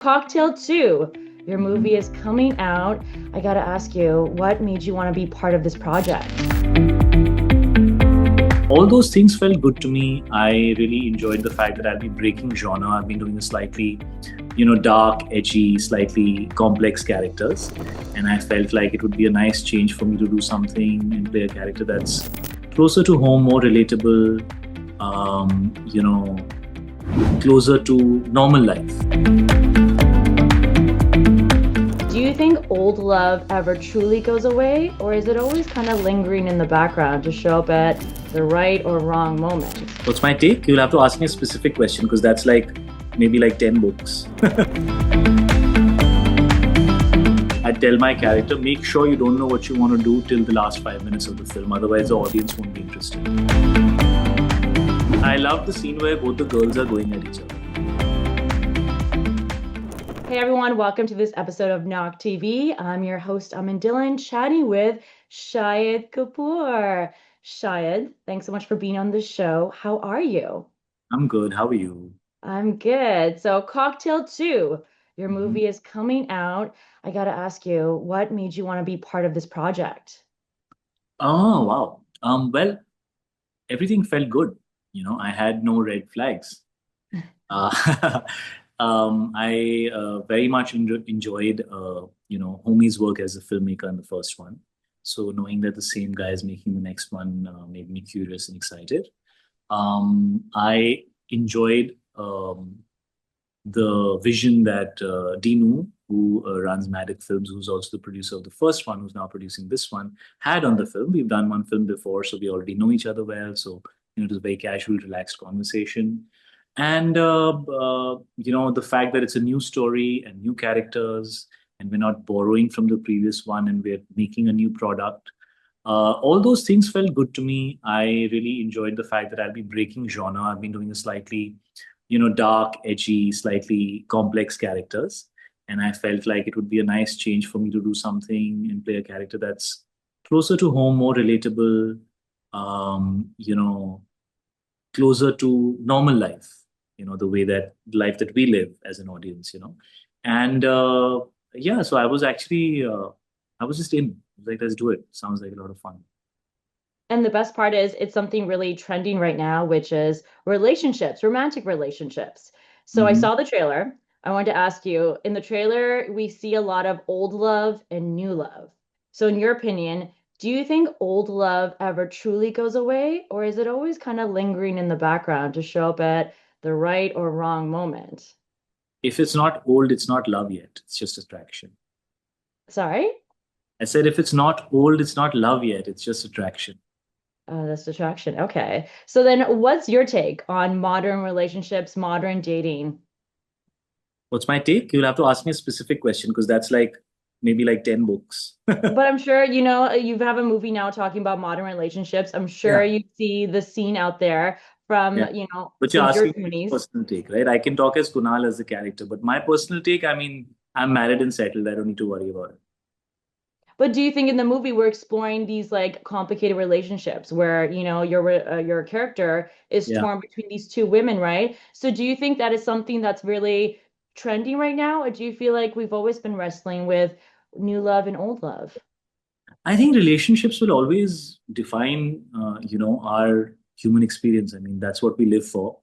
Cocktail 2, your movie is coming out. I gotta ask you, what made you want to be part of this project? All those things felt good to me. I really enjoyed the fact that I'll be breaking genre. I've been doing a slightly, dark, edgy, slightly complex characters. And I felt like it would be a nice change for me to do something and play a character that's closer to home, more relatable, um, you know, closer to normal life. Do you think old love ever truly goes away, or is it always kind of lingering in the background to show up at the right or wrong moment? What's my take? You'll have to ask me a specific question because that's like maybe like 10 books. I tell my character, make sure you don't know what you want to do till the last 5 minutes of the film, otherwise, the audience won't be interested. I love the scene where both the girls are going at each other. Hey everyone, welcome to this episode of Knock TV. I'm your host, Amin Dylan, chatting with Shahid Kapoor. Shahid, thanks so much for being on the show. How are you? I'm good. How are you? I'm good. So, Cocktail 2, your Mhm. movie is coming out. I gotta ask you, what made you want to be part of this project? Oh, wow. Well, everything felt good. I had no red flags. Uh, I very much enjoyed, Homie's work as a filmmaker in the first one. So knowing that the same guy is making the next one made me curious and excited. I enjoyed the vision that Dinu, who runs Matic Films, who's also the producer of the first one, who's now producing this one, had on the film. We've done one film before, so we already know each other well. So, it was a very casual, relaxed conversation. And, the fact that it's a new story and new characters, and we're not borrowing from the previous one and we're making a new product. All those things felt good to me. I really enjoyed the fact that I'll be breaking genre. I've been doing a slightly dark, edgy, slightly complex characters. And I felt like it would be a nice change for me to do something and play a character that's closer to home, more relatable, um, you know, closer to normal life, the way that life that we live as an audience. And yeah, so I was actually, I was just in. I was like, let's do it. Sounds like a lot of fun. And the best part is it's something really trending right now, which is relationships, romantic relationships. So I Mhm. saw the trailer. I wanted to ask you, in the trailer, we see a lot of old love and new love. So in your opinion, do you think old love ever truly goes away, or is it always kind of lingering in the background to show up at the right or wrong moment? If it's not old, it's not love yet. It's just attraction. Sorry? I said, if it's not old, it's not love yet. It's just attraction. That's distraction. Okay. So then what's your take on modern relationships, modern dating? What's my take? You'll have to ask me a specific question because that's like maybe like 10 books. But I'm sure, you have a movie now talking about modern relationships. I'm sure Yeah. you see the scene out there from, Yeah. But you're since your asking me 20s. personal take, right? I can talk as Kunal as the character, but my personal take, I mean, I'm married and settled. I don't need to worry about it. But do you think in the movie we're exploring these like complicated relationships where, your character is Yeah. torn between these two women, right? So do you think that is something that's really trending right now, or do you feel like we've always been wrestling with new love and old love? I think relationships will always define, our human experience. I mean, that's what we live for.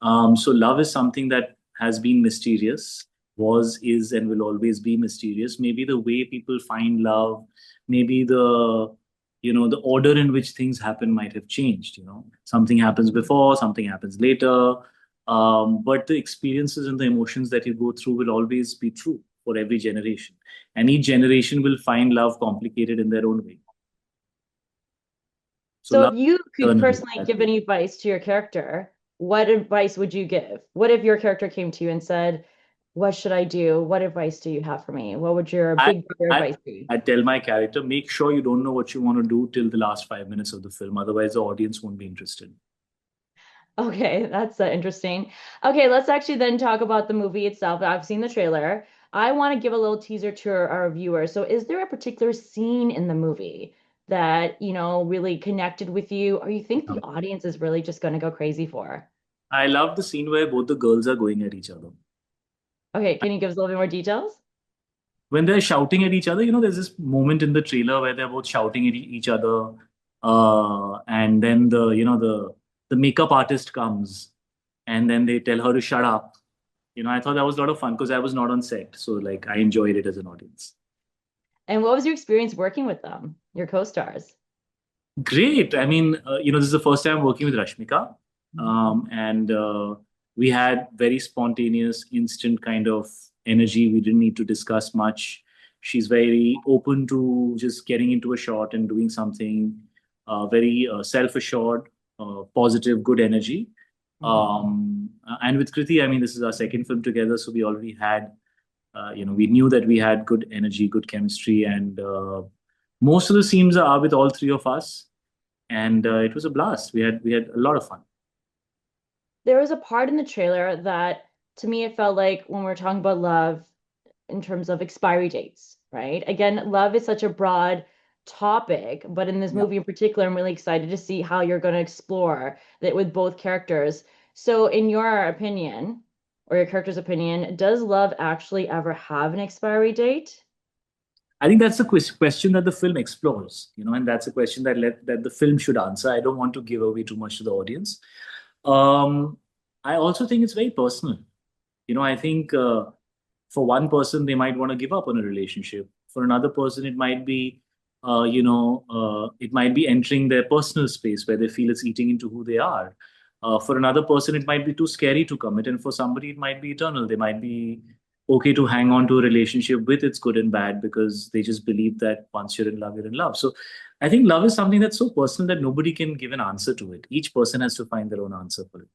So love is something that has been mysterious, was, is, and will always be mysterious. Maybe the way people find love, maybe the order in which things happen might have changed. Something happens before, something happens later. But the experiences and the emotions that you go through will always be true for every generation, and each generation will find love complicated in their own way. So So love if you is could eternal personally that give way. any advice to your character, what advice would you give? What if your character came to you and said, "What should I do? What advice do you have for me? What would your I, big brother I advice be?" I tell my character, make sure you don't know what you want to do till the last 5 minutes of the film, otherwise the audience won't be interested. Okay, that's interesting. Okay, let's actually then talk about the movie itself. I've seen the trailer. I want to give a little teaser to our viewers. So, is there a particular scene in the movie that, really connected with you, or you think the Um, audience is really just going to go crazy for? I love the scene where both the girls are going at each other. Okay, can you give us a little bit more details? When they're shouting at each other, there's this moment in the trailer where they're both shouting at each other, and then the makeup artist comes, and then they tell her to shut up. I thought that was a lot of fun because I was not on set, so like I enjoyed it as an audience. And what was your experience working with them, your co-stars? Great. I mean, this is the first time working with Rashmika, Mhm. and we had very spontaneous, instant kind of energy. We didn't need to discuss much. She's very open to just getting into a shot and doing something, very self-assured, positive, good energy. Mhm. And with Kriti, I mean, this is our second film together, so we already had, we knew that we had good energy, good chemistry, and most of the scenes are with all three of us, and it was a blast. We had a lot of fun. There was a part in the trailer that to me it felt like when we're talking about love in terms of expiry dates, right? Again, love is such a broad topic, but in this Yeah. movie in particular, I'm really excited to see how you're going to explore that with both characters. So, in your opinion, or your character's opinion, does love actually ever have an expiry date? I think that's a question that the film explores, and that's a question that the film should answer. I don't want to give away too much to the audience. Um, I also think it's very personal. I think for one person, they might want to give up on a relationship. For another person, it might be entering their personal space where they feel it's eating into who they are. For another person, it might be too scary to commit, and for somebody, it might be eternal. They might be okay to hang on to a relationship with its good and bad because they just believe that once you're in love, you're in love. So, I think love is something that's so personal that nobody can give an answer to it. Each person has to find their own answer for it.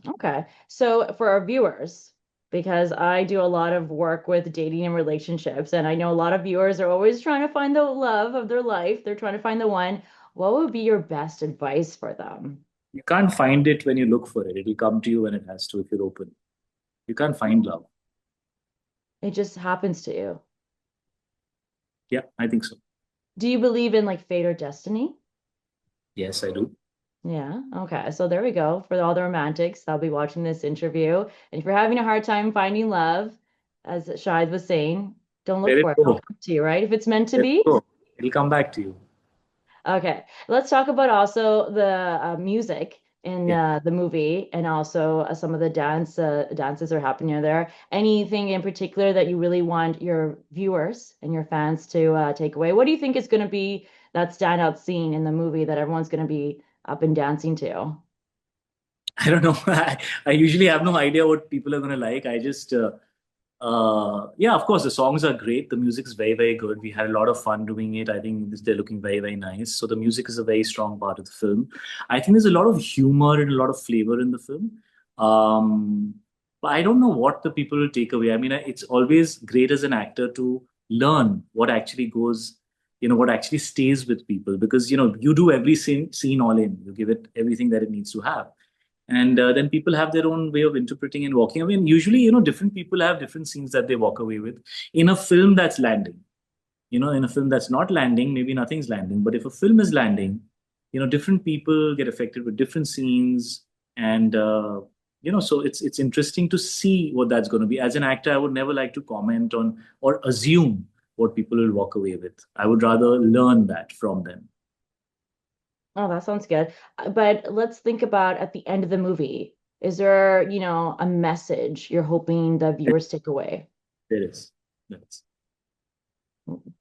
Okay. So for our viewers, because I do a lot of work with dating and relationships, and I know a lot of viewers are always trying to find the love of their life. They're trying to find the one. What would be your best advice for them? You can't find it when you look for it. It'll come to you when it has to if you're open. You can't find love. It just happens to you. Yeah, I think so. Do you believe in like fate or destiny? Yes, I do. Yeah. Okay. So there we go. For all the romantics that'll be watching this interview. And if you're having a hard time finding love, as Shahid was saying, don't look Let it for it. It'll go. come to you, right? If it's meant to Let it be. go. It'll come back to you. Okay, let's talk about also the music in Yeah. the movie and also some of the dances are happening there. Anything in particular that you really want your viewers and your fans to take away? What do you think is going to be that standout scene in the movie that everyone's going to be up and dancing to? I don't know. I usually have no idea what people are going to like. Yeah, of course, the songs are great. The music's very, very good. We had a lot of fun doing it. I think they're looking very, very nice. So the music is a very strong part of the film. I think there's a lot of humor and a lot of flavor in the film. Um, but I don't know what the people will take away. I mean, it's always great as an actor to learn what actually goes, what actually stays with people because, you do every scene all in. You give it everything that it needs to have, and then people have their own way of interpreting and walking away, and usually different people have different scenes that they walk away with in a film that's landing. In a film that's not landing, maybe nothing's landing, but if a film is landing, different people get affected with different scenes, and so it's interesting to see what that's going to be. As an actor, I would never like to comment on or assume what people will walk away with. I would rather learn that from them. Oh, that sounds good. But let's think about at the end of the movie. Is there, a message you're hoping the viewers take away? There is. Yes.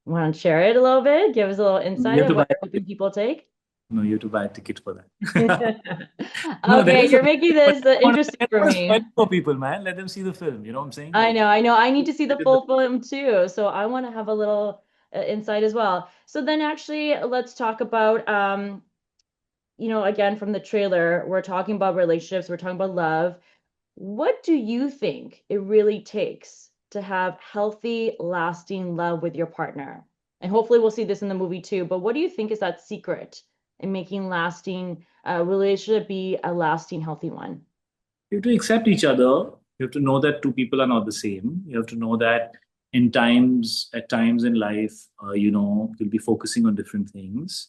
Want to share it a little bit? Give us a little You insight have of to what buy you're hoping people take. No, you have to buy a ticket for that. No, there Okay, is a you're making this interesting I for want to me. spoil it for people, man. Let them see the film. You know what I'm saying? I Like, know, I know. I need to see the let it- full film too, so I want to have a little insight as well. So then, actually, let's talk about, again from the trailer, we're talking about relationships, we're talking about love. What do you think it really takes to have healthy, lasting love with your partner? And hopefully we'll see this in the movie too, but what do you think is that secret in making lasting relationship be a lasting, healthy one? you have to accept each other. You have to know that two people are not the same. You have to know that at times in life, you'll be focusing on different things.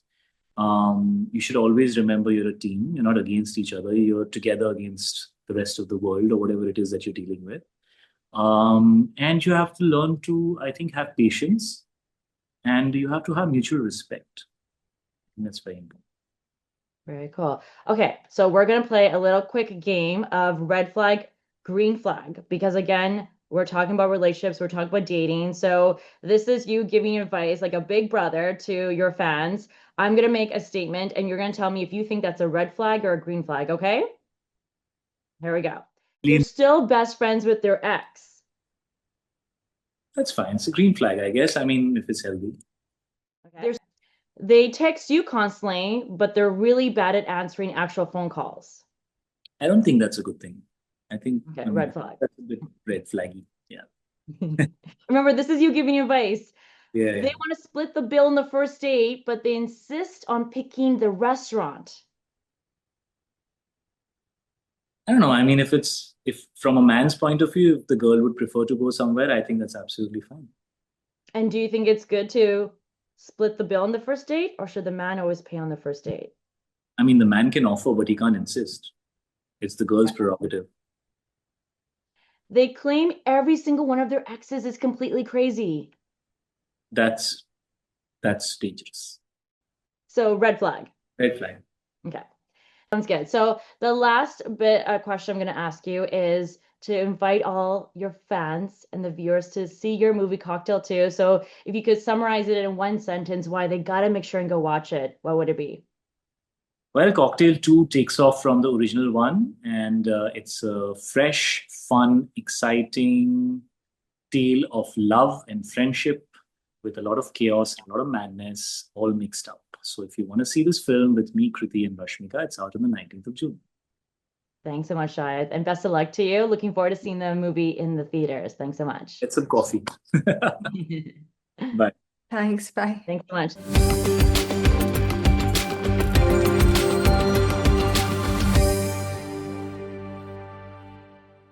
You should always remember you're a team. You're not against each other. You're together against the rest of the world or whatever it is that you're dealing with. And you have to learn to, I think, have patience, and you have to have mutual respect. And that's very important. Very cool. Okay, so we're gonna play a little quick game of red flag, green flag, because again, we're talking about relationships, we're talking about dating. So this is you giving advice like a big brother to your fans. I'm gonna make a statement and you're gonna tell me if you think that's a red flag or a green flag, okay? Here we go. They're Clean, still best friends with their ex. that's fine. It's a green flag, I guess. I mean, if it's healthy. Okay. They text you constantly, but they're really bad at answering actual phone calls. I don't think that's a good thing. I think, Okay, red flag. that's a bit red flaggy. Yeah. Remember, this is you giving advice. Yeah, They yeah. want to split the bill on the first date, but they insist on picking the restaurant. I don't know. I mean, if from a man's point of view, if the girl would prefer to go somewhere, I think that's absolutely fine. And do you think it's good to split the bill on the first date, or should the man always pay on the first date? I mean, the man can offer, but he can't insist. It's the girl's prerogative. They claim every single one of their exes is completely crazy. That's that's dangerous. So, red flag. Red flag. Okay. Sounds good. So the last bit question I'm going to ask you is to invite all your fans and the viewers to see your movie Cocktail 2. So if you could summarize it in one sentence, why they got to make sure and go watch it, what would it be? Well, Cocktail 2 takes off from the original one, and it's a fresh, fun, exciting tale of love and friendship with a lot of chaos, a lot of madness, all mixed up. So if you want to see this film with me, Kriti, and Rashmika, it's out on the 19th of June. Thanks so much, Shahid, and best of luck to you. Looking forward to seeing the movie in the theaters. Thanks so much. Get some coffee. Bye. Thanks. Bye. Thanks so much.